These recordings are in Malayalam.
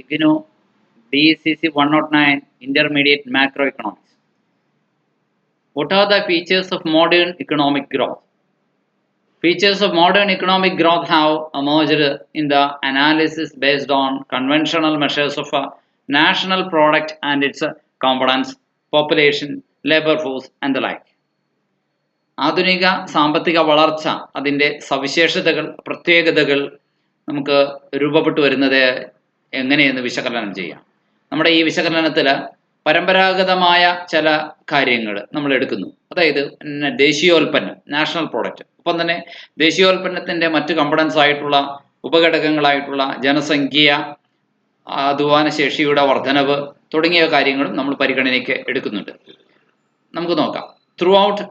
IGNOU BCC 109 Intermediate Macroeconomics. What are the features of modern economic growth? Features of modern economic growth have emerged in the analysis based on conventional measures of a national product and its components, population, labor force, and the like. ആധുനിക സാമ്പത്തിക വളർച്ച അതിൻ്റെ സവിശേഷതകൾ പ്രത്യേകതകൾ നമുക്ക് രൂപപ്പെട്ടു വരുന്നത് എങ്ങനെയെന്ന് വിശകലനം ചെയ്യാം. നമ്മുടെ ഈ വിശകലനത്തിൽ പരമ്പരാഗതമായ ചില കാര്യങ്ങൾ നമ്മൾ എടുക്കുന്നു. അതായത് ദേശീയോൽപ്പന്നം, നാഷണൽ പ്രോഡക്റ്റ്, ഒപ്പം തന്നെ ദേശീയോൽപ്പന്നത്തിൻ്റെ മറ്റ് കമ്പണൻസ് ആയിട്ടുള്ള ഉപഘടകങ്ങളായിട്ടുള്ള ജനസംഖ്യ, അധ്വാന ശേഷിയുടെ വർധനവ് തുടങ്ങിയ കാര്യങ്ങളും നമ്മൾ പരിഗണനയ്ക്ക് എടുക്കുന്നുണ്ട്. നമുക്ക് നോക്കാം. Through out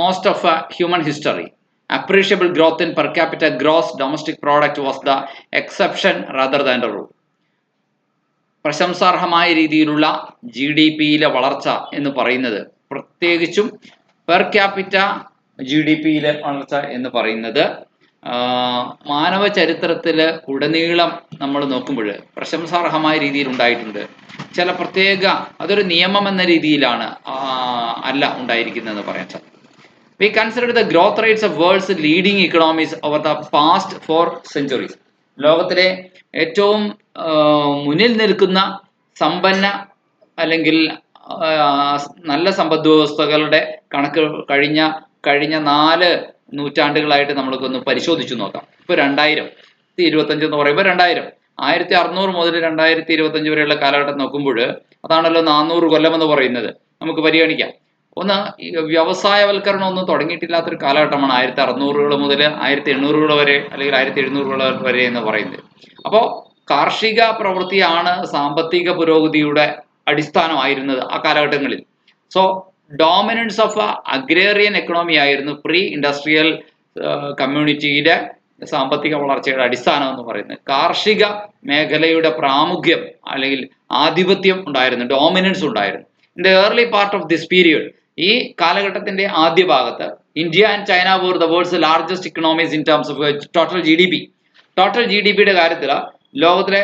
most of human history, appreciable growth in per capita gross domestic product was the exception rather than the rule. പ്രശംസാർഹമായ രീതിയിലുള്ള GDP-യിലെ വളർച്ച എന്ന് പറയുന്നത്, പ്രത്യേകിച്ചും പെർ ക്യാപിറ്റ GDP-യിലെ വളർച്ച എന്ന് പറയുന്നത് മാനവ ചരിത്രത്തിൽ ഉടനീളം നമ്മൾ നോക്കുമ്പോൾ പ്രശംസാർഹമായ രീതിയിൽ ഉണ്ടായിട്ടുണ്ട്. ചില പ്രത്യേക അതൊരു നിയമം എന്ന രീതിയിലാണ് അല്ല ഉണ്ടായിരിക്കുന്നതെന്ന് പറയാൻ സാധിക്കും. We consider the growth rates of world's leading economies over the past 4 centuries. ലോകത്തിലെ ഏറ്റവും മുന്നിൽ നിൽക്കുന്ന സമ്പന്ന അല്ലെങ്കിൽ നല്ല സമ്പദ് വ്യവസ്ഥകളുടെ കണക്ക് കഴിഞ്ഞ 4 നൂറ്റാണ്ടുകളായിട്ട് നമ്മൾക്കൊന്ന് പരിശോധിച്ചു നോക്കാം. ഇപ്പോൾ 2025 എന്ന് പറയുമ്പോൾ 1600 മുതൽ 2025 വരെയുള്ള കാലഘട്ടം നോക്കുമ്പോൾ അതാണല്ലോ 400 കൊല്ലം എന്ന് പറയുന്നത്. നമുക്ക് പരിഗണിക്കാം. ഒന്ന്, വ്യവസായവൽക്കരണം ഒന്നും തുടങ്ങിയിട്ടില്ലാത്തൊരു കാലഘട്ടമാണ് 1600 മുതൽ 1800 വരെ അല്ലെങ്കിൽ 1700 വരെ എന്ന് പറയുന്നത്. അപ്പോൾ കാർഷിക പ്രവൃത്തിയാണ് സാമ്പത്തിക പുരോഗതിയുടെ അടിസ്ഥാനമായിരുന്നത് ആ കാലഘട്ടങ്ങളിൽ. So dominance of agrarian economy ആയിരുന്നു പ്രീ ഇൻഡസ്ട്രിയൽ കമ്മ്യൂണിറ്റിയുടെ സാമ്പത്തിക വളർച്ചയുടെ അടിസ്ഥാനം എന്ന് പറയുന്നത്. കാർഷിക മേഖലയുടെ പ്രാമുഖ്യം അല്ലെങ്കിൽ ആധിപത്യം ഉണ്ടായിരുന്നു, ഡോമിനൻസ് ഉണ്ടായിരുന്നു. In the early part of this period, ഈ കാലഘട്ടത്തിന്റെ ആദ്യ ഭാഗത്ത് India and China were the world's largest economies in terms of total GDP. Total GDP-യുടെ കാര്യത്തിൽ ലോകത്തിലെ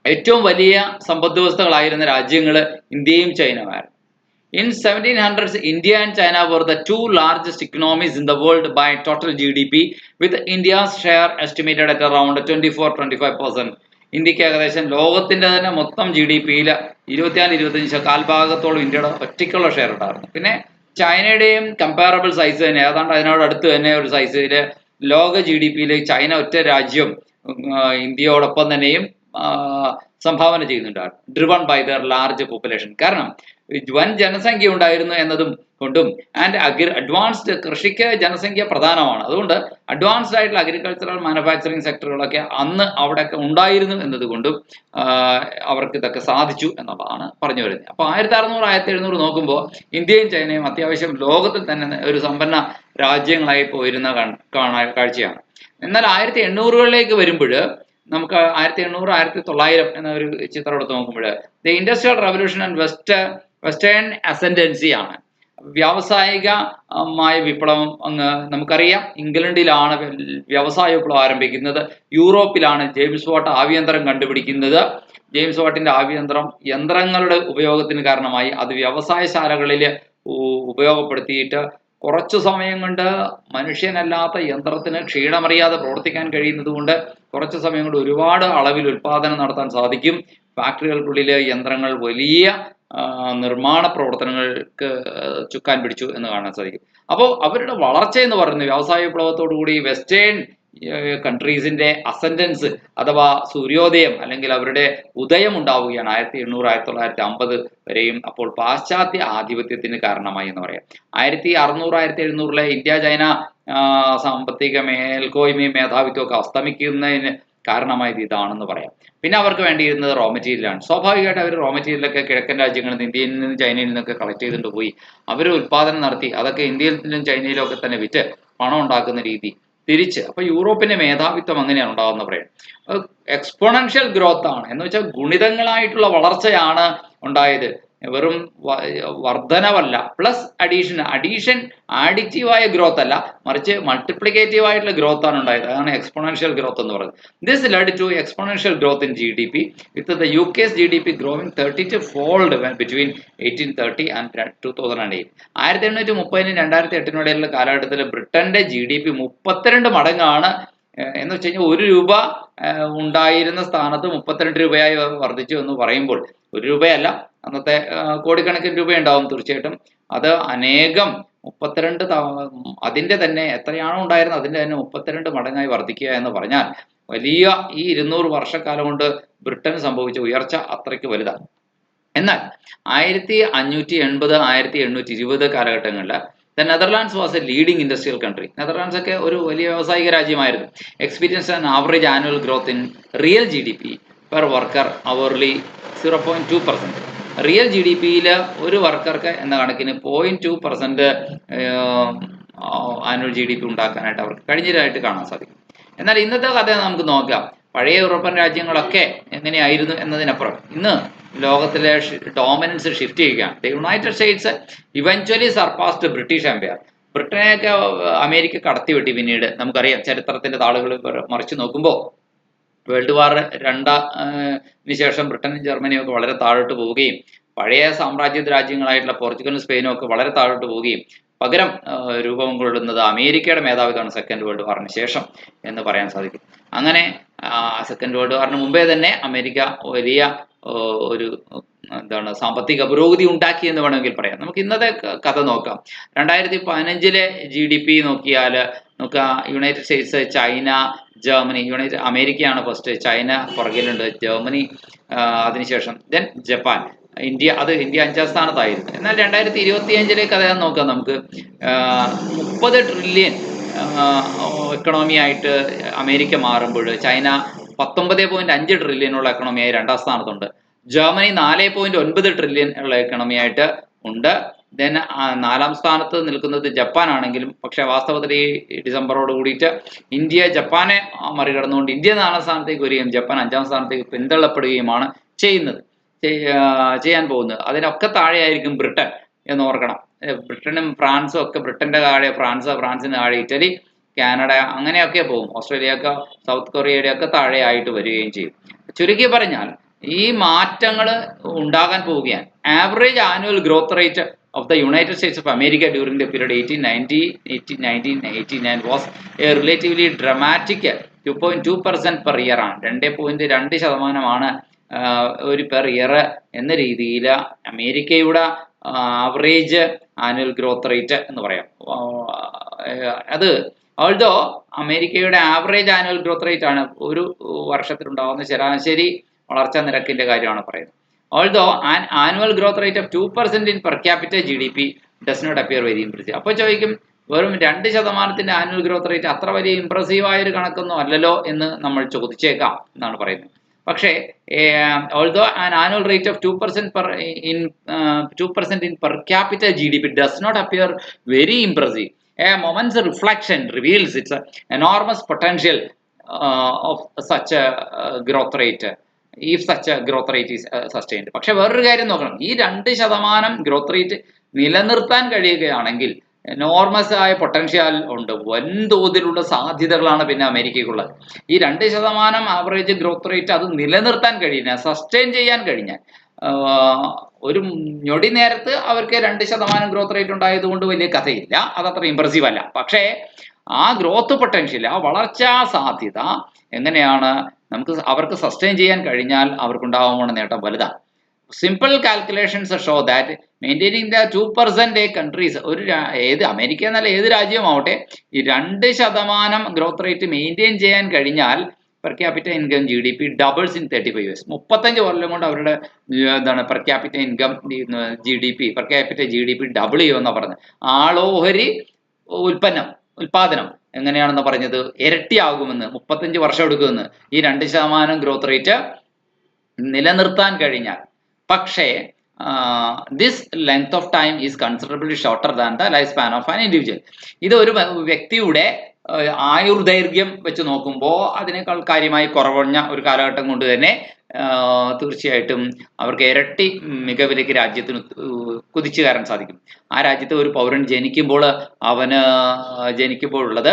ഏറ്റവും വലിയ സമ്പദ് വ്യവസ്ഥകളായിരുന്ന രാജ്യങ്ങൾ ഇന്ത്യയും ചൈനയുമായിരുന്നു. In 1700s, India and China were the 2 largest economies in the world by total GDP, with India's share estimated at around 24-25%. ഇന്ത്യക്ക് ഏകദേശം ലോകത്തിൻ്റെ തന്നെ മൊത്തം GDP-യിൽ 24-25 കാൽഭാഗത്തോളം ഇന്ത്യയുടെ ഒറ്റയ്ക്കുള്ള ഷെയർ ഉണ്ടായിരുന്നു. പിന്നെ ചൈനയുടെയും കമ്പാരബിൾ സൈസ് തന്നെ, ഏതാണ്ട് അതിനോട് അടുത്ത് തന്നെ ഒരു സൈസിൽ ലോക GDP-യിൽ ചൈന ഒറ്റ രാജ്യം ഇന്ത്യയോടൊപ്പം തന്നെയും സംഭാവന ചെയ്യുന്നുണ്ടായിരുന്നു. Driven by their large population. കാരണം വൻ ജനസംഖ്യ ഉണ്ടായിരുന്നു എന്നതും കൊണ്ടും ആൻഡ് അഡ്വാൻസ്ഡ് കൃഷിക്ക് ജനസംഖ്യ പ്രധാനമാണ്. അതുകൊണ്ട് അഡ്വാൻസ്ഡ് ആയിട്ടുള്ള അഗ്രികൾച്ചറൽ മാനുഫാക്ചറിങ് സെക്ടറുകളൊക്കെ അന്ന് അവിടെയൊക്കെ ഉണ്ടായിരുന്നു എന്നതുകൊണ്ടും അവർക്ക് ഇതൊക്കെ സാധിച്ചു എന്നുള്ളതാണ് പറഞ്ഞു വരുന്നത്. അപ്പോൾ 1600 1700 നോക്കുമ്പോൾ ഇന്ത്യയും ചൈനയും അത്യാവശ്യം ലോകത്തിൽ തന്നെ ഒരു സമ്പന്ന രാജ്യങ്ങളായി പോയിരുന്ന കാഴ്ചയാണ്. എന്നാൽ 1800കളിലേക്ക് വരുമ്പോൾ നമുക്ക് 1800 1900 എന്ന ഒരു ചിത്രം എടുത്ത് നോക്കുമ്പോൾ the industrial revolution and western ascendancy ആണ്. വ്യാവസായികമായ വിപ്ലവം നമുക്കറിയാം. ഇംഗ്ലണ്ടിലാണ് വ്യവസായ വിപ്ലവം ആരംഭിക്കുന്നത്. യൂറോപ്പിലാണ് ജെയിംസ് വാട്ട് ആവിയന്ത്രം കണ്ടുപിടിക്കുന്നത്. ജെയിംസ് വാട്ടിന്റെ ആവിയന്ത്രം യന്ത്രങ്ങളുടെ ഉപയോഗത്തിന് കാരണമായി. അത് വ്യവസായശാലകളിൽ ഉപയോഗപ്പെടുത്തിയിട്ട് കുറച്ചു സമയം കൊണ്ട് മനുഷ്യനല്ലാത്ത യന്ത്രത്തിന് ക്ഷീണമറിയാതെ പ്രവർത്തിക്കാൻ കഴിയുന്നത് കൊണ്ട് കുറച്ചു സമയം കൊണ്ട് ഒരുപാട് അളവിൽ ഉൽപ്പാദനം നടത്താൻ സാധിക്കും. ഫാക്ടറികൾക്കുള്ളിൽ യന്ത്രങ്ങൾ വലിയ നിർമ്മാണ പ്രവർത്തനങ്ങൾക്ക് ചുക്കാൻ പിടിച്ചു എന്ന് കാണാൻ സാധിക്കും. അപ്പോൾ അവരുടെ വളർച്ച എന്ന് പറയുന്നത് വ്യവസായ വിപ്ലവത്തോടുകൂടി വെസ്റ്റേൺ കൺട്രീസിന്റെ അസെൻഡൻസ് അഥവാ സൂര്യോദയം അല്ലെങ്കിൽ അവരുടെ ഉദയം ഉണ്ടാവുകയാണ് 1800 1950 വരെയും. അപ്പോൾ പാശ്ചാത്യ ആധിപത്യത്തിന് കാരണമായി എന്ന് പറയാം. 1600 1700 ഇന്ത്യ ചൈന സാമ്പത്തിക മേൽക്കോയ്മയും മേധാവിത്വം ഒക്കെ അസ്തമിക്കുന്നതിന് കാരണമായത് ഇതാണെന്ന് പറയാം. പിന്നെ അവർക്ക് വേണ്ടിയിരുന്നത് റോ മെറ്റീരിയലാണ്. സ്വാഭാവികമായിട്ട് അവർ റോ മെറ്റീരിയലൊക്കെ കിഴക്കൻ രാജ്യങ്ങളിൽ നിന്ന് ഇന്ത്യയിൽ നിന്നും ചൈനയിൽ നിന്നൊക്കെ കളക്ട് ചെയ്തുകൊണ്ട് പോയി അവർ ഉൽപ്പാദനം നടത്തി അതൊക്കെ ഇന്ത്യയിൽ നിന്നും ചൈനയിലും ഒക്കെ തന്നെ വിറ്റ് പണം ഉണ്ടാക്കുന്ന രീതി തിരിച്ച്. അപ്പൊ യൂറോപ്പിന്റെ മേധാവിത്വം അങ്ങനെയാണ് ഉണ്ടാകുന്ന പറയാം. എക്സ്പോണൻഷ്യൽ ഗ്രോത്ത് ആണ് എന്ന് വെച്ചാൽ ഗുണിതങ്ങളായിട്ടുള്ള വളർച്ചയാണ് ഉണ്ടായത്. വെറും വർധനവല്ല, പ്ലസ് അഡീഷൻ ആഡിറ്റീവായ ഗ്രോത്ത് അല്ല, മറിച്ച് മൾട്ടിപ്ലിക്കേറ്റീവ് ആയിട്ടുള്ള ഗ്രോത്ത് ആണ് ഉണ്ടായത്. അതാണ് എക്സ്പോണൻഷ്യൽ ഗ്രോത്ത് എന്ന് പറയുന്നത്. This led to exponential growth in GDP with the UK's GDP growing 32 fold between 1830 and 2008. 1830 2008 ഇടയിലുള്ള കാലഘട്ടത്തിൽ ബ്രിട്ടന്റെ GDP 32 മടങ്ങാണ്. എന്ന് വെച്ച് കഴിഞ്ഞാൽ 1 രൂപ ഉണ്ടായിരുന്ന സ്ഥാനത്ത് 32 രൂപയായി വർദ്ധിച്ചു എന്ന് പറയുമ്പോൾ 1 രൂപയല്ല, അന്നത്തെ കോടിക്കണക്കിന് രൂപ ഉണ്ടാവും തീർച്ചയായിട്ടും. അത് അനേകം 32 അതിന്റെ തന്നെ എത്രയാണോ ഉണ്ടായിരുന്നത് അതിന്റെ തന്നെ 32 മടങ്ങായി വർദ്ധിക്കുക എന്ന് പറഞ്ഞാൽ വലിയ ഈ 200 വർഷക്കാലം കൊണ്ട് ബ്രിട്ടൻ സംഭവിച്ച ഉയർച്ച അത്രയ്ക്ക് വലുതാണ്. എന്നാൽ 1580 1820 കാലഘട്ടങ്ങളിൽ the Netherlands was a leading industrial country. Netherlands ഒക്കെ ഒരു വലിയ വ്യാവസായിക രാജ്യമായിരുന്നു. Experience an average annual growth in real GDP per worker hourly 0.2%. Real GDPയിൽ ഒരു വർക്കർക്ക് എന്ന കണക്കിന് 0.2% ആനുവൽ GDP ഉണ്ടാക്കാനായിട്ട് അവർക്ക് കഴിഞ്ഞതായിട്ട് കാണാൻ സാധിക്കും. എന്നാൽ ഇന്നത്തെ കഥ നമുക്ക് നോക്കാം. പഴയ യൂറോപ്യൻ രാജ്യങ്ങളൊക്കെ എങ്ങനെയായിരുന്നു എന്നതിനപ്പുറം ഇന്ന് ലോകത്തിലെ ഡോമിനൻസ് ഷിഫ്റ്റ് ചെയ്യുകയാണ്. The United States eventually surpassed British empire. ബ്രിട്ടനെയൊക്കെ അമേരിക്ക കടത്തിവെട്ടി. പിന്നീട് നമുക്കറിയാം, ചരിത്രത്തിന്റെ താളുകൾ മറിച്ചു നോക്കുമ്പോൾ വേൾഡ് വാർ 2 ശേഷം ബ്രിട്ടനും ജർമ്മനിയും ഒക്കെ വളരെ താഴോട്ട് പോവുകയും പഴയ സാമ്രാജ്യ രാജ്യങ്ങളായിട്ടുള്ള പോർച്ചുഗലും സ്പെയിനും ഒക്കെ വളരെ താഴോട്ട് പോവുകയും പകരം രൂപം കൊള്ളുന്നത് അമേരിക്കയുടെ മേധാവിത്വമാണ് സെക്കൻഡ് വേൾഡ് വാറിന് ശേഷം എന്ന് പറയാൻ സാധിക്കും. അങ്ങനെ സെക്കൻഡ് വേൾഡ് വാറിന് മുമ്പേ തന്നെ അമേരിക്ക വലിയ ഒരു സാമ്പത്തിക പുരോഗതി ഉണ്ടാക്കി എന്ന് വേണമെങ്കിൽ പറയാം. നമുക്ക് ഇന്നത്തെ കഥ നോക്കാം. 2015 GDP നോക്കിയാൽ യുണൈറ്റഡ് സ്റ്റേറ്റ്സ്, ചൈന, ജർമ്മനി, അമേരിക്കയാണ് ഫസ്റ്റ്, ചൈന പുറകിലുണ്ട്, ജർമ്മനി അതിനുശേഷം ദെൻ ജപ്പാൻ, ഇന്ത്യ 5ാം സ്ഥാനത്തായിരുന്നു. എന്നാൽ 2025 കഥ നോക്കാം. നമുക്ക് 30 ട്രില്യൺ എക്കണോമി ആയിട്ട് അമേരിക്ക മാറുമ്പോൾ ചൈന 19.5 ട്രില്യനുള്ള എക്കണോമിയായി 2ാം സ്ഥാനത്തുണ്ട്. ജർമ്മനി 4.9 ട്രില്യൺ ഉള്ള എക്കണോമി ആയിട്ട് ഉണ്ട്. ദെൻ 4ാം സ്ഥാനത്ത് നിൽക്കുന്നത് ജപ്പാൻ ആണെങ്കിലും പക്ഷെ വാസ്തവത്തിൽ ഈ ഡിസംബറോട് കൂടിയിട്ട് ഇന്ത്യ ജപ്പാനെ മറികടന്നുകൊണ്ട് ഇന്ത്യ 4ാം സ്ഥാനത്തേക്ക് വരികയും ജപ്പാൻ 5ാം സ്ഥാനത്തേക്ക് പിന്തള്ളപ്പെടുകയുമാണ് ചെയ്യാൻ പോകുന്നത്. അതിനൊക്കെ താഴെയായിരിക്കും ബ്രിട്ടൻ എന്ന് ഓർക്കണം. ബ്രിട്ടനും ഫ്രാൻസും ഒക്കെ ബ്രിട്ടന്റെ താഴെ ഫ്രാൻസിന് താഴെ ഇറ്റലി, കാനഡ അങ്ങനെയൊക്കെ പോകും. ഓസ്ട്രേലിയയൊക്കെ സൗത്ത് കൊറിയയുടെ ഒക്കെ താഴെ ആയിട്ട് വരികയും ചെയ്യും. ചുരുക്കി പറഞ്ഞാൽ ഈ മാറ്റങ്ങൾ ഉണ്ടാകാൻ പോവുകയാണ്. Average annual growth rate of the United States of America during the period 1889 was a relatively dramatic 2.2% per year ആണ്. 2.2% ഒരു പെർ ഇയർ എന്ന രീതിയിൽ അമേരിക്കയുടെ ആവറേജ് ആനുവൽ ഗ്രോത്ത് റേറ്റ് എന്ന് പറയാം. അത് ഓൾദോ അമേരിക്കയുടെ ആവറേജ് ആനുവൽ ഗ്രോത്ത് റേറ്റ് ആണ് ഒരു വർഷത്തിലുണ്ടാകുന്ന ശരാശരി വളർച്ചാ നിരക്കിന്റെ കാര്യമാണ് പറയുന്നത്. Although an annual growth rate of 2% in per capita GDP does not appear very impressive. അപ്പോൾ ചോദിക്കും, വെറും 2% ആനുവൽ ഗ്രോത്ത് റേറ്റ് അത്ര വലിയ ഇംപ്രസീവായ ഒരു കണക്കൊന്നും അല്ലല്ലോ എന്ന് നമ്മൾ ചോദിച്ചേക്കാം എന്നാണ് പറയുന്നത്. പക്ഷേ although an annual rate of 2% in per capita GDP does not appear very impressive, a moment's reflection reveals its enormous potential of such a growth rate. if such a growth rate is sustained. പക്ഷെ വേറൊരു കാര്യം നോക്കണം, ഈ 2% ഗ്രോത്ത് റേറ്റ് നിലനിർത്താൻ കഴിയുകയാണെങ്കിൽ എനോർമസ് ആയ പൊട്ടൻഷ്യൽ ഉണ്ട്, വൻതോതിലുള്ള സാധ്യതകളാണ് പിന്നെ അമേരിക്കയ്ക്കുള്ളത്. ഈ 2% ആവറേജ് ഗ്രോത്ത് റേറ്റ് അത് നിലനിർത്താൻ കഴിഞ്ഞാൽ, സസ്റ്റെയിൻ ചെയ്യാൻ കഴിഞ്ഞാൽ, ഒരു ഞൊടി നേരത്ത് അവർക്ക് 2% ഗ്രോത്ത് റേറ്റ് ഉണ്ടായതുകൊണ്ട് വലിയ കഥയില്ല, അതത്ര ഇംപ്രസീവ് അല്ല. പക്ഷേ ആ ഗ്രോത്ത് പൊട്ടൻഷ്യൽ, ആ വളർച്ചാ സാധ്യത എങ്ങനെയാണ് അവർക്ക് സസ്റ്റെയിൻ ചെയ്യാൻ കഴിഞ്ഞാൽ അവർക്കുണ്ടാകുന്ന നേട്ടം വലുതാണ്. Simple calculations show that maintaining the 2% countries, America എന്നല്ല ഏത് രാജ്യമാവട്ടെ, ഈ 2% ഗ്രോത്ത് റേറ്റ് മെയിൻറ്റെയിൻ ചെയ്യാൻ കഴിഞ്ഞാൽ per capita income GDP doubles in 35 years. 35 കൊല്ലം കൊണ്ട് അവരുടെ per capita income per capita GDP double ചെയ്യുമെന്നാണ് പറഞ്ഞത്. ആളോഹരി ഉൽപാദനം എങ്ങനെയാണെന്ന് പറഞ്ഞത്, ഇരട്ടിയാകുമെന്ന്, 35 വർഷം എടുക്കുമെന്ന് ഈ 2% ഗ്രോത്ത് റേറ്റ് നിലനിർത്താൻ കഴിഞ്ഞാൽ. പക്ഷേ this length of time is considerably shorter than the life span of an individual. ഇത് ഒരു വ്യക്തിയുടെ ആയുർദൈർഘ്യം വെച്ച് നോക്കുമ്പോൾ അതിനേക്കാൾ കാര്യമായി കുറവഞ്ഞ ഒരു കാലഘട്ടം കൊണ്ട് തന്നെ തീർച്ചയായിട്ടും അവർക്ക് ഇരട്ടി മികവിലേക്ക് രാജ്യത്തിന് കുതിച്ചു കയറാൻ സാധിക്കും. ആ രാജ്യത്തെ ഒരു പൗരൻ ജനിക്കുമ്പോഴുള്ളത്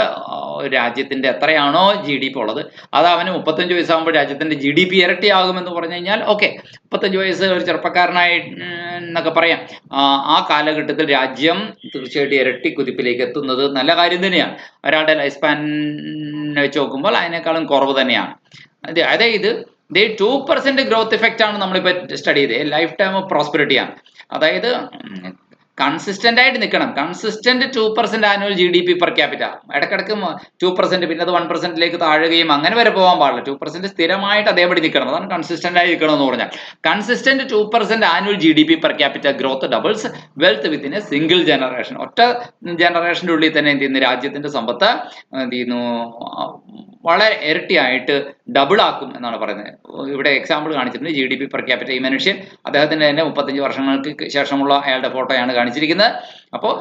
രാജ്യത്തിന്റെ എത്രയാണോ GDP ഉള്ളത്, അത് അവന് 35 വയസ്സാകുമ്പോൾ രാജ്യത്തിന്റെ GDP ഇരട്ടിയാകുമെന്ന് പറഞ്ഞു കഴിഞ്ഞാൽ ഓക്കെ, 35 വയസ്സ് ഒരു ചെറുപ്പക്കാരനായി എന്നൊക്കെ പറയാം. ആ കാലഘട്ടത്തിൽ രാജ്യം തീർച്ചയായിട്ടും ഇരട്ടി കുതിപ്പിലേക്ക് എത്തുന്നത് നല്ല കാര്യം തന്നെയാണ്. ഒരാളുടെ ലൈഫ് സ്പാൻ വെച്ച് നോക്കുമ്പോൾ അതിനേക്കാളും കുറവ് തന്നെയാണ്. അതായത് 2% ഗ്രോത്ത് ഇഫക്റ്റ് ആണ് നമ്മളിപ്പോൾ സ്റ്റഡി ചെയ്തത്. ലൈഫ് ടൈം പ്രോസ്പെറിറ്റി ആണ്. അതായത് കൺസിസ്റ്റന്റ് ആയിട്ട് നിൽക്കണം. Consistent 2% annual GDP per capita. ഇടക്കിടക്ക് 2% പിന്നെ അത് 1%ലേക്ക് താഴുകയും അങ്ങനെ വരെ പോകാൻ പാടില്ല. 2% സ്ഥിരമായിട്ട് അതേപടി നിൽക്കണം. അതാണ് കൺസിസ്റ്റന്റ് ആയി നിൽക്കണം എന്ന് പറഞ്ഞാൽ. Consistent 2% annual GDP per capita growth doubles wealth within A single generation. ഒറ്റ ജനറേഷൻ്റെ ഉള്ളിൽ തന്നെ എന്ത് ചെയ്യുന്നു, രാജ്യത്തിന്റെ സമ്പത്ത് എന്ത് ചെയ്യുന്നു, വളരെ ഇരട്ടിയായിട്ട് ഡബിൾ ആക്കും എന്നാണ് പറയുന്നത്. ഇവിടെ എക്സാമ്പിൾ കാണിച്ചിട്ടുണ്ട്. GDP per capita. ഈ മനുഷ്യൻ അദ്ദേഹത്തിന്റെ തന്നെ 35 വർഷങ്ങൾക്ക് ശേഷമുള്ള അയാളുടെ ഫോട്ടോയാണ് കാണിച്ചിരിക്കുന്നത്. അപ്പോൾ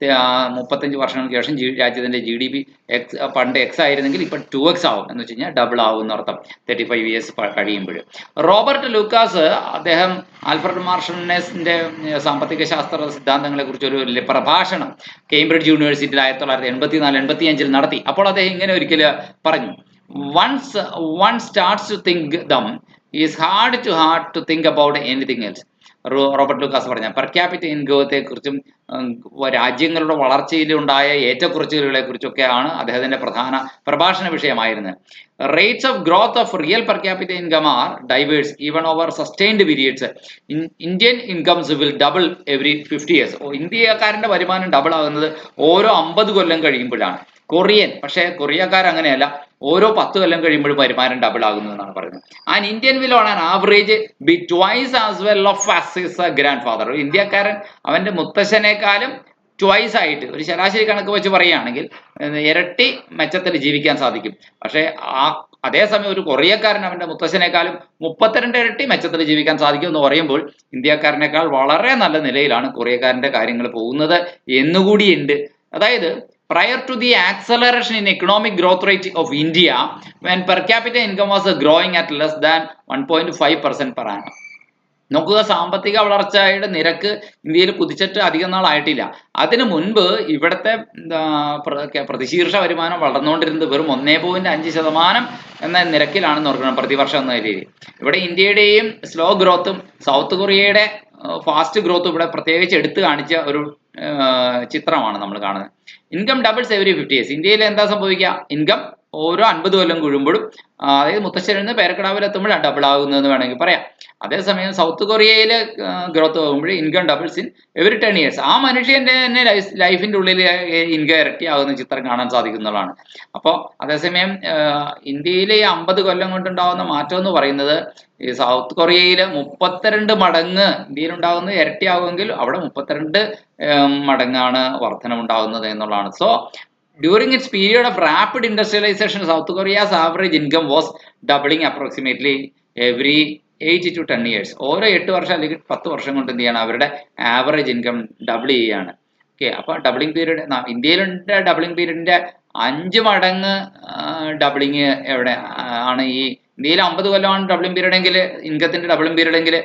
35 വർഷങ്ങൾക്ക് ശേഷം രാജ്യത്തിന്റെ GDP പണ്ട് X ആയിരുന്നെങ്കിൽ ഇപ്പം 2x ആവും. എന്ന് വെച്ച് കഴിഞ്ഞാൽ ഡബിൾ ആവും എന്നർത്ഥം 35 ഇയേഴ്സ് കഴിയുമ്പോൾ. റോബർട്ട് ലൂക്കാസ് അദ്ദേഹം ആൽഫ്രഡ് മാർഷലിന്റെ സാമ്പത്തിക ശാസ്ത്ര സിദ്ധാന്തങ്ങളെ കുറിച്ച് ഒരു പ്രഭാഷണം കേംബ്രിഡ്ജ് യൂണിവേഴ്സിറ്റിയിൽ 1984-85 നടത്തി. അപ്പോൾ അദ്ദേഹം ഇങ്ങനെ ഒരിക്കൽ പറഞ്ഞു, once one starts to think them is hard to think about anything else. Robert Lucas പറഞ്ഞ പെർ ക്യാപിറ്റ ഇൻകത്തെ കുറിച്ചും രാജ്യങ്ങളുടെ വളർച്ചയിലുണ്ടായ ഏറ്റക്കുറച്ചിലുകളെ കുറിച്ചൊക്കെയാണ് അദ്ദേഹത്തിന്റെ പ്രധാന പ്രഭാഷണ വിഷയമായിരുന്നത്. Rates of growth of real per capita income are diverse even over sustained periods. Indian incomes will double every 50 years. ഇന്ത്യക്കാരന്റെ വരുമാനം ഡബിൾ ആകുന്നത് ഓരോ 50 കൊല്ലം കഴിയുമ്പോഴാണ്. കൊറിയക്കാർ അങ്ങനെയല്ല, ഓരോ 10 കൊല്ലം കഴിയുമ്പോഴും വരുമാനം ഡബിൾ ആകുന്നു എന്നാണ് പറയുന്നത്. And Indian will on an average B twice as well of as his grand father. ഇന്ത്യക്കാരൻ അവന്റെ മുത്തശ്ശനേക്കാളും ട്വൈസ് ആയിട്ട് ഒരു ശരാശരി കണക്ക് വെച്ച് പറയുകയാണെങ്കിൽ ഇരട്ടി മെച്ചത്തിൽ ജീവിക്കാൻ സാധിക്കും. പക്ഷേ അതേസമയം ഒരു കൊറിയക്കാരൻ അവന്റെ മുത്തശ്ശനേക്കാളും 32 ഇരട്ടി മെച്ചത്തിൽ ജീവിക്കാൻ സാധിക്കും എന്ന് പറയുമ്പോൾ ഇന്ത്യക്കാരനേക്കാൾ വളരെ നല്ല നിലയിലാണ് കൊറിയക്കാരന്റെ കാര്യങ്ങൾ പോകുന്നത് എന്നുകൂടിയുണ്ട്. അതായത് prior to the acceleration in economic growth rate of India, when per capita income was growing at less than 1.5% per annum. നോക്കുക, സാമ്പത്തിക വളർച്ചയുടെ നിരക്ക് ഇന്ത്യയിൽ കുതിച്ചിട്ട് അധികം നാളായിട്ടില്ല. അതിനു മുൻപ് ഇവിടുത്തെ പ്രതിശീർഷ വരുമാനം വളർന്നുകൊണ്ടിരുന്നത് വെറും 1.5% എന്ന നിരക്കിലാണെന്ന് ഓർക്കണം, പ്രതിവർഷം എന്ന രീതിയിൽ. ഇവിടെ ഇന്ത്യയുടെയും സ്ലോ ഗ്രോത്തും സൗത്ത് കൊറിയയുടെ ഫാസ്റ്റ് ഗ്രോത്തും ഇവിടെ പ്രത്യേകിച്ച് എടുത്തു കാണിച്ച ഒരു ചിത്രമാണ് നമ്മൾ കാണുന്നത്. Income doubles every 50 years. ഇന്ത്യയിൽ എന്താ സംഭവിക്കുക, ഇൻകം ഓരോ 50 കൊല്ലം കഴിയുമ്പോഴും, അതായത് മുത്തശ്ശനിൽ നിന്ന് പേരക്കിടാവിലെത്തുമ്പോൾ ഡബിൾ ആകുന്നതെന്ന് വേണമെങ്കിൽ പറയാം. അതേസമയം സൗത്ത് കൊറിയയിൽ ഗ്രോത്ത് ആകുമ്പോൾ income doubles in every 10 years. ആ മനുഷ്യന്റെ തന്നെ ലൈഫിന്റെ ഉള്ളിൽ ഇൻകം ഇരട്ടിയാകുന്ന ചിത്രം കാണാൻ സാധിക്കുന്നതാണ്. അപ്പോൾ അതേസമയം ഇന്ത്യയിലെ 50 കൊല്ലം കൊണ്ടുണ്ടാകുന്ന മാറ്റം എന്ന് പറയുന്നത് ഈ സൗത്ത് കൊറിയയിൽ 32 മടങ്ങ് ഇന്ത്യയിലുണ്ടാകുന്നത് ഇരട്ടിയാകുമെങ്കിൽ അവിടെ 32 മടങ്ങാണ് വർധനമുണ്ടാകുന്നത് എന്നുള്ളതാണ്. So during its period of rapid industrialization, South Korea's average income was doubling approximately every 8 to 10 years. ഓരോ 8 വർഷം അല്ലെങ്കിൽ 10 വർഷം കൊണ്ട് എന്ത് ചെയ്യണം, അവരുടെ ആവറേജ് ഇൻകം ഡബിൾ ചെയ്യുകയാണ്. ഓക്കെ, അപ്പോൾ ഡബിളിംഗ് പീരീഡ് ഇന്ത്യയിലുണ്ട്. ഡബിളിംഗ് പീരീഡിന്റെ 5 മടങ്ങ് ഡബിളിങ് എവിടെ ആണ്? ഈ ഇന്ത്യയിൽ 50 കൊല്ലമാണ് ഡബിളിംഗ് പീരീഡ് എങ്കിൽ, ഇൻകത്തിന്റെ ഡബിളിംഗ് പീരീഡ് എങ്കിൽ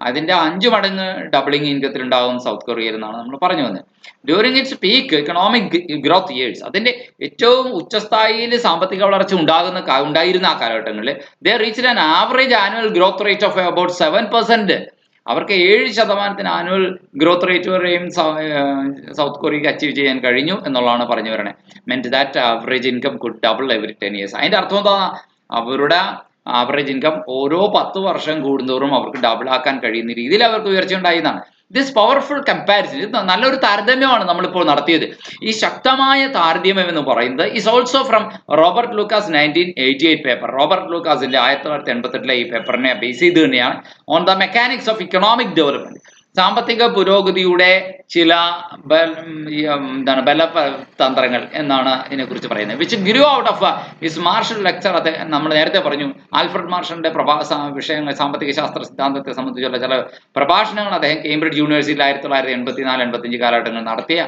അതിന്റെ 5 മടങ്ങ് ഡബിളിംഗ് ഇൻകത്തിൽ ഉണ്ടാകും സൗത്ത് കൊറിയയിൽ എന്നാണ് നമ്മൾ പറഞ്ഞു വന്നത്. During its peak economic growth years, അതിന്റെ ഏറ്റവും ഉച്ചസ്ഥായിയിൽ സാമ്പത്തിക വളർച്ച ഉണ്ടായിരുന്ന ആ കാലഘട്ടങ്ങളിൽ they reached an average annual growth rate of about 7%. അവർക്ക് 7% ആനുവൽ ഗ്രോത്ത് റേറ്റ് വരെയും സൗത്ത് കൊറിയക്ക് അച്ചീവ് ചെയ്യാൻ കഴിഞ്ഞു എന്നുള്ളതാണ് പറഞ്ഞു വരണേ. Meant that average income could double every 10 years. അതിന്റെ അർത്ഥം എന്താ? അവരുടെ ആവറേജ് ഇൻകം ഓരോ 10 വർഷം കൂടുന്തോറും അവർക്ക് ഡബിൾ ആക്കാൻ കഴിയുന്ന രീതിയിൽ അവർക്ക് ഉയർച്ച ഉണ്ടായിരുന്നതാണ്. ദിസ് പവർഫുൾ കമ്പാരിസൺ, ഇത് നല്ലൊരു താരതമ്യമാണ് നമ്മളിപ്പോൾ നടത്തിയത്. ഈ ശക്തമായ താരതമ്യം എന്ന് പറയുന്നത് is also from Robert Lucas 1988 paper. Robert ലൂക്കാസിന്റെ 1988 ഈ പേപ്പറിനെ ബേസ് ചെയ്ത് തന്നെയാണ് on the mechanics of economic development, സാമ്പത്തിക പുരോഗതിയുടെ ചില ബലതന്ത്രങ്ങൾ എന്നാണ് ഇതിനെക്കുറിച്ച് പറയുന്നത്. Which grew out of his Marshall lecture. നമ്മൾ നേരത്തെ പറഞ്ഞു, ആൽഫ്രഡ് മാർഷലിന്റെ വിഷയങ്ങൾ, സാമ്പത്തിക ശാസ്ത്ര സിദ്ധാന്തത്തെ സംബന്ധിച്ചുള്ള ചില പ്രഭാഷണങ്ങൾ അദ്ദേഹം കേംബ്രിഡ്ജ് യൂണിവേഴ്സിറ്റിയിൽ 1984-85 കാലഘട്ടങ്ങളിൽ നടത്തിയ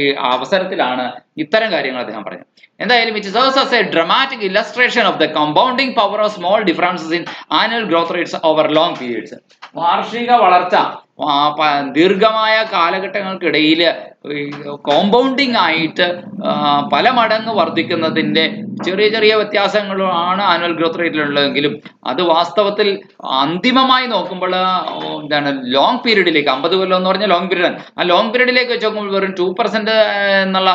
ഈ അവസരത്തിലാണ് ഇത്തരം കാര്യങ്ങൾ അദ്ദേഹം പറഞ്ഞത്. എന്തായാലും it serves as A dramatic illustration of the compounding power of small differences in annual growth rates over long periods. വാർഷിക വളർച്ച ദീർഘമായ കാലഘട്ടങ്ങൾക്കിടയിൽ കോമ്പൗണ്ടിങ് ആയിട്ട് പല മടങ്ങ് വർദ്ധിക്കുന്നതിന്റെ ചെറിയ ചെറിയ വ്യത്യാസങ്ങളാണ് ആനുവൽ ഗ്രോത്ത് റേറ്റിലുള്ളതെങ്കിലും അത് വാസ്തവത്തിൽ അന്തിമമായി നോക്കുമ്പോൾ എന്താണ് ലോങ് പീരീഡിലേക്ക് 50 കൊല്ലം എന്ന് പറഞ്ഞാൽ ലോങ് പീരീഡ്, ആ ലോങ് പീരീഡിലേക്ക് വെച്ച് നോക്കുമ്പോൾ വെറും 2% എന്നുള്ള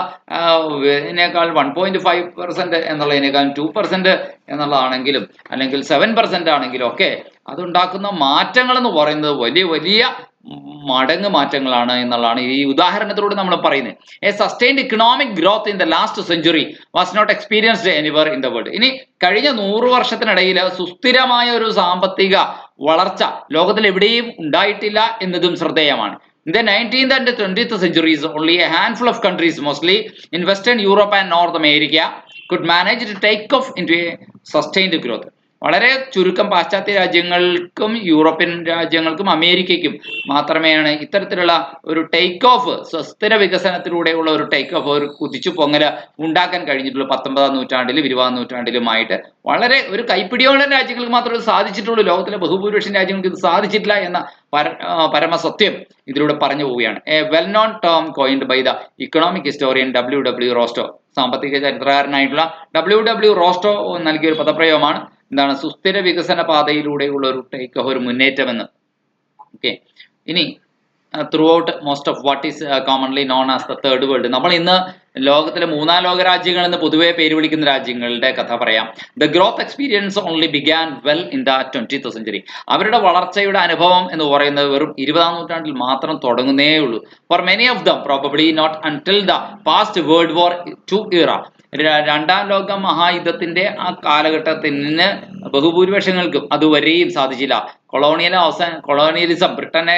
ഇതിനേക്കാൾ 1.5% എന്നുള്ളതിനേക്കാൾ 2% എന്നുള്ളതാണെങ്കിലും അല്ലെങ്കിൽ 7% ആണെങ്കിലും ഒക്കെ അതുണ്ടാക്കുന്ന മാറ്റങ്ങൾ എന്ന് പറയുന്നത് വലിയ വലിയ മടങ്ങ് മാറ്റങ്ങളാണ് എന്നുള്ളതാണ് ഈ ഉദാഹരണത്തിലൂടെ നമ്മൾ പറയുന്നത്. A sustained economic growth in the last century was not experienced anywhere in the world. ഇനി കഴിഞ്ഞ 100 വർഷത്തിനിടയിൽ സുസ്ഥിരമായ ഒരു സാമ്പത്തിക വളർച്ച ലോകത്തിൽ എവിടെയും ഉണ്ടായിട്ടില്ല എന്നതും ശ്രദ്ധേയമാണ്. In the 19th and 20th centuries, only a handful of countries, mostly in Western Europe and North America, could manage to take off into a sustained growth. വളരെ ചുരുക്കം പാശ്ചാത്യ രാജ്യങ്ങൾക്കും യൂറോപ്യൻ രാജ്യങ്ങൾക്കും അമേരിക്കയ്ക്കും മാത്രമേയാണ് ഇത്തരത്തിലുള്ള ഒരു ടേക്ക് ഓഫ്, സുസ്ഥിര വികസനത്തിലൂടെയുള്ള ഒരു ടേക്ക് ഓഫ്, ഒരു കുതിച്ചു പൊങ്ങൽ ഉണ്ടാക്കാൻ കഴിഞ്ഞിട്ടുള്ളൂ. 19ാം നൂറ്റാണ്ടിലും 20ാം നൂറ്റാണ്ടിലുമായിട്ട് വളരെ ഒരു കൈപ്പിടിയോളം രാജ്യങ്ങൾക്ക് മാത്രമേ ഇത് സാധിച്ചിട്ടുള്ളൂ. ലോകത്തിലെ ബഹുഭൂരിപക്ഷം രാജ്യങ്ങൾക്ക് ഇത് സാധിച്ചിട്ടില്ല എന്ന പരമസത്യം ഇതിലൂടെ പറഞ്ഞു പോവുകയാണ്. A well known term coined by the economic historian W. Rostow, സാമ്പത്തിക ചരിത്രകാരനായിട്ടുള്ള W. റോസ്റ്റോ നൽകിയ ഒരു പദപ്രയോഗമാണ്. എന്താണ് സുസ്ഥിര വികസന പാതയിലൂടെയുള്ള ഒരു ടേക്ക് ഓഫ്, ഒരു മുന്നേറ്റമെന്ന്. ഓക്കെ, ഇനി through out most of what is commonly known as the third world. നമ്മൾ ഇന്ന് ലോകത്തിലെ 3ാം ലോക രാജ്യങ്ങൾ എന്ന് പൊതുവെ പേര് വിളിക്കുന്ന രാജ്യങ്ങളുടെ കഥ പറയാം. The growth experience only began well in the 20th century. അവരുടെ വളർച്ചയുടെ അനുഭവം എന്ന് പറയുന്നത് വെറും 20ാം നൂറ്റാണ്ടിൽ മാത്രം തുടങ്ങുന്നേ ഉള്ളൂ. For many of them probably not until the past world war II era. 2ാം ലോക മഹായുദ്ധത്തിന്റെ ആ കാലഘട്ടത്തിന് ബഹുഭൂരിപക്ഷങ്ങൾക്കും അതുവരെയും സാധിച്ചില്ല. കൊളോണിയലിസം, ബ്രിട്ടൻ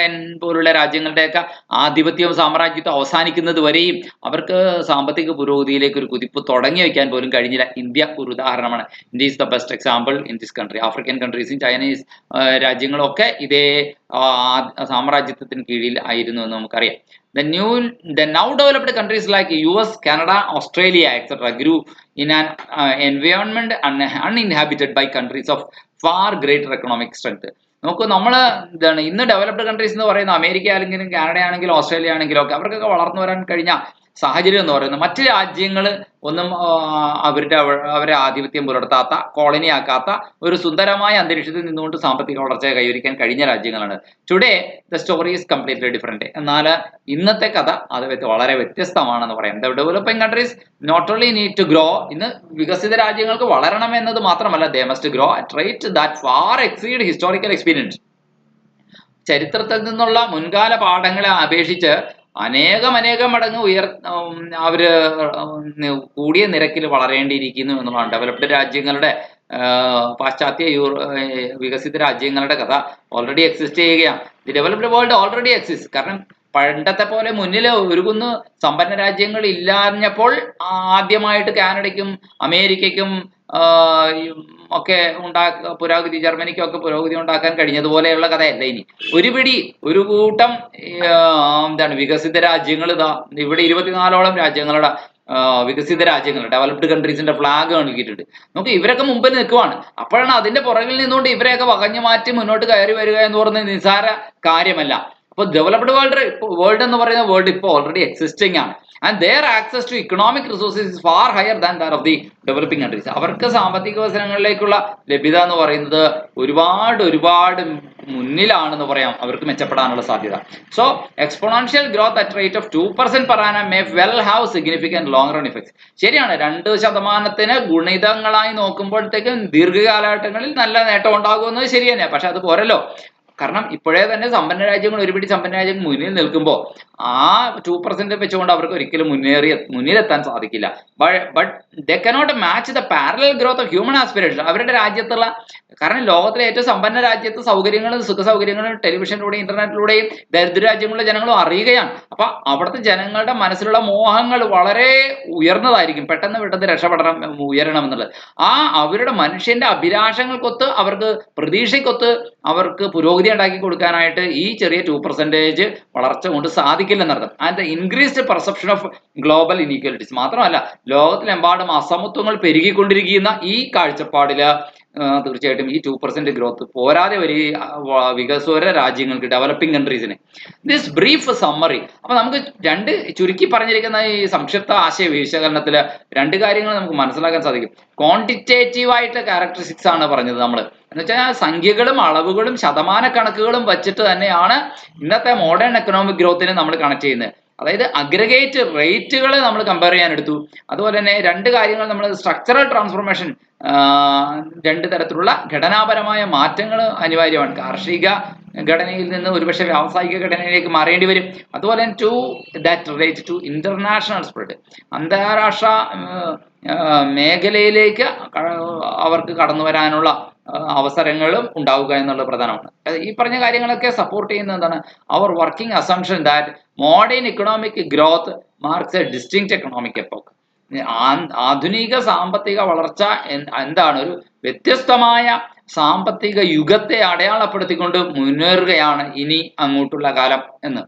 പോലുള്ള രാജ്യങ്ങളുടെയൊക്കെ ആധിപത്യവും സാമ്രാജ്യത്വം അവസാനിക്കുന്നത് വരെയും അവർക്ക് സാമ്പത്തിക പുരോഗതിയിലേക്ക് ഒരു കുതിപ്പ് തുടങ്ങി വയ്ക്കാൻ പോലും കഴിഞ്ഞില്ല. ഇന്ത്യ ഒരു ഉദാഹരണമാണ്. India is the best example in this country. African കൺട്രീസും ചൈനീസ് രാജ്യങ്ങളൊക്കെ ഇതേ സാമ്രാജ്യത്വത്തിന് കീഴിൽ ആയിരുന്നു എന്ന് നമുക്കറിയാം. The now developed countries like US, Canada, Australia, etc. grew in an environment uninhabited by countries of far greater economic strength. നോക്കൂ, നമ്മൾ എന്താണ് ഇന്ന് ഡെവലപ്ഡ് കൺട്രീസ് എന്ന് പറയുന്ന അമേരിക്ക ആണെങ്കിലും കാനഡ ആണെങ്കിലും ഓസ്ട്രേലിയ ആണെങ്കിലും ഒക്കെ അവർക്കൊക്കെ വളർന്നു വരാൻ കഴിഞ്ഞ സാഹചര്യം എന്ന് പറയുന്നത് മറ്റ് രാജ്യങ്ങൾ ഒന്നും അവരെ ആധിപത്യം പുലർത്താത്ത, കോളനി ആക്കാത്ത ഒരു സുന്ദരമായ അന്തരീക്ഷത്തിൽ നിന്നുകൊണ്ട് സാമ്പത്തിക വളർച്ച കൈവരിക്കാൻ കഴിഞ്ഞ രാജ്യങ്ങളാണ്. Today the story is completely different. എന്നാൽ ഇന്നത്തെ കഥ അത് വളരെ വ്യത്യസ്തമാണെന്ന് പറയാം. The developing countries not only need to grow. ഇന്ന് വികസിത രാജ്യങ്ങൾക്ക് വളരണം എന്നത് മാത്രമല്ല, they must grow at rate that far exceed historical experience. ചരിത്രത്തിൽ നിന്നുള്ള മുൻകാല പാഠങ്ങളെ അപേക്ഷിച്ച് അനേകം മടങ്ങ് അവര് കൂടിയ നിരക്കിൽ വളരേണ്ടിയിരിക്കുന്നു എന്നുള്ളതാണ്. ഡെവലപ്ഡ് രാജ്യങ്ങളുടെ പാശ്ചാത്യ വികസിത രാജ്യങ്ങളുടെ കഥ ഓൾറെഡി എക്സിസ്റ്റ് ചെയ്യുകയാണ്. The developed world already exist. കാരണം പണ്ടത്തെ പോലെ മുന്നിൽ ഒരുകുന്ന് സമ്പന്ന രാജ്യങ്ങൾ ഇല്ലാഞ്ഞപ്പോൾ ആദ്യമായിട്ട് കാനഡയ്ക്കും അമേരിക്കയ്ക്കും ഒക്കെ പുരോഗതി, ജർമ്മനിക്കും ഒക്കെ പുരോഗതി ഉണ്ടാക്കാൻ കഴിഞ്ഞതുപോലെയുള്ള കഥയല്ല ഇനി. ഒരു കൂട്ടം വികസിത രാജ്യങ്ങൾ ഇവിടെ 24ഓളം രാജ്യങ്ങളുടെ വികസിത രാജ്യങ്ങൾ, ഡെവലപ്ഡ് കൺട്രീസിന്റെ ഫ്ലാഗ് നൽകിയിട്ടുണ്ട്. നമുക്ക് ഇവരൊക്കെ മുമ്പിൽ നിൽക്കുവാണ്. അപ്പോഴാണ് അതിന്റെ പുറകിൽ നിന്നുകൊണ്ട് ഇവരെയൊക്കെ വകഞ്ഞു മാറ്റി മുന്നോട്ട് കയറി വരിക എന്ന് പറയുന്നത് നിസ്സാര കാര്യമല്ല. അപ്പോൾ ഡെവലപ്ഡ് വേൾഡ് എന്ന് പറയുന്ന വേൾഡ് ഇപ്പോൾ ഓൾറെഡി എക്സിസ്റ്റിംഗ് ആണ്. And their access to economic resources is far higher than that of the developing countries. അവർക്ക് സാമ്പത്തിക അവസരങ്ങളിലേക്കുള്ള ലഭ്യത എന്ന് പറയുന്നത് ഒരുപാട് മുന്നിലാണെന്ന് പറയാം. അവർക്ക് മെച്ചപ്പെടാനുള്ള സാധ്യത. So exponential growth at rate of 2% per annum may well have significant long run effects. ശരിയാണ്, 2% ഗുണിതങ്ങളായി നോക്കുമ്പോഴത്തേക്കും ദീർഘകാലഘട്ടങ്ങളിൽ നല്ല നേട്ടം ഉണ്ടാകുമെന്നത് ശരി തന്നെ. പക്ഷെ അത് പോരല്ലോ. കാരണം ഇപ്പോഴേ തന്നെ സമ്പന്ന രാജ്യങ്ങൾ, ഒരുപിടി സമ്പന്ന രാജ്യങ്ങൾ മുന്നിൽ നിൽക്കുമ്പോൾ ആ 2% വെച്ചുകൊണ്ട് അവർക്ക് ഒരിക്കലും മുന്നിലെത്താൻ സാധിക്കില്ല. But they cannot match the parallel growth of human aspiration. അവരുടെ രാജ്യത്തുള്ള, കാരണം ലോകത്തിലെ ഏറ്റവും സമ്പന്ന രാജ്യത്ത് സൗകര്യങ്ങളും സുഖ സൗകര്യങ്ങളും ടെലിവിഷനിലൂടെയും ഇന്റർനെറ്റിലൂടെയും ദരിദ്ര രാജ്യങ്ങളിലെ ജനങ്ങളും അറിയുകയാണ്. അപ്പൊ അവിടുത്തെ ജനങ്ങളുടെ മനസ്സിലുള്ള മോഹങ്ങൾ വളരെ ഉയർന്നതായിരിക്കും. പെട്ടെന്ന് രക്ഷപ്പെടണം, ഉയരണം എന്നുള്ളത്. അവരുടെ മനുഷ്യന്റെ അഭിലാഷങ്ങൾക്കൊത്ത്, അവർക്ക് പ്രതീക്ഷയ്ക്കൊത്ത് അവർക്ക് പുരോഗതി ബോധ്യം ഉണ്ടാക്കി കൊടുക്കാനായിട്ട് ഈ ചെറിയ 2% വളർച്ച കൊണ്ട് സാധിക്കില്ലെന്നർത്ഥം. And increased perception of global inequalities മാത്രമല്ല, ലോകത്തിലെമ്പാടും അസമത്വങ്ങൾ പെരുകിക്കൊണ്ടിരിക്കുന്ന ഈ കാഴ്ചപ്പാടില് തീർച്ചയായിട്ടും ഈ 2% ഗ്രോത്ത് പോരാതെ വരിക വികസ്വര രാജ്യങ്ങൾക്ക്, ഡെവലപ്പിംഗ് കൺട്രീസിന്. This brief summary. അപ്പൊ നമുക്ക് ചുരുക്കി പറഞ്ഞിരിക്കുന്ന ഈ സംക്ഷിപ്ത ആശയ വിശകലനത്തില് 2 കാര്യങ്ങൾ നമുക്ക് മനസ്സിലാക്കാൻ സാധിക്കും. ക്വാണ്ടിറ്റേറ്റീവ് ആയിട്ടുള്ള ക്യാരക്ടറിസ്റ്റിക്സ് ആണ് പറഞ്ഞത് നമ്മൾ, എന്ന് വെച്ചാൽ സംഖ്യകളും അളവുകളും ശതമാന കണക്കുകളും വെച്ചിട്ട് തന്നെയാണ് ഇന്നത്തെ മോഡേൺ എക്കണോമിക് ഗ്രോത്തിനെ നമ്മൾ കണക്ട് ചെയ്യുന്നത്. അതായത് അഗ്രഗേറ്റ് റേറ്റുകൾ നമ്മൾ കമ്പയർ ചെയ്യാൻ എടുത്തു. അതുപോലെ തന്നെ 2 കാര്യങ്ങൾ നമ്മൾ സ്ട്രക്ചറൽ ട്രാൻസ്ഫോർമേഷൻ, 2 തരത്തിലുള്ള ഘടനാപരമായ മാറ്റങ്ങൾ അനിവാര്യമാണ്. കാർഷിക ഘടനയിൽ നിന്ന് ഒരുപക്ഷെ വ്യാവസായിക ഘടനയിലേക്ക് മാറേണ്ടി വരും. അതുപോലെ തന്നെ that relate to international spread, അന്താരാഷ്ട്ര മേഖലയിലേക്ക് അവർക്ക് കടന്നു വരാനുള്ള അവസരങ്ങളും ഉണ്ടാവുക എന്നുള്ളത് പ്രധാനമാണ്. ഈ പറഞ്ഞ കാര്യങ്ങളൊക്കെ സപ്പോർട്ട് ചെയ്യുന്ന എന്താണ്? അവർ working assumption that modern economic growth marks a distinct economic epoch. ആധുനിക സാമ്പത്തിക വളർച്ച എന്താണ്? ഒരു വ്യത്യസ്തമായ സാമ്പത്തിക യുഗത്തെ അടയാളപ്പെടുത്തിക്കൊണ്ട് മുന്നേറുകയാണ് ഇനി അങ്ങോട്ടുള്ള കാലം എന്ന്.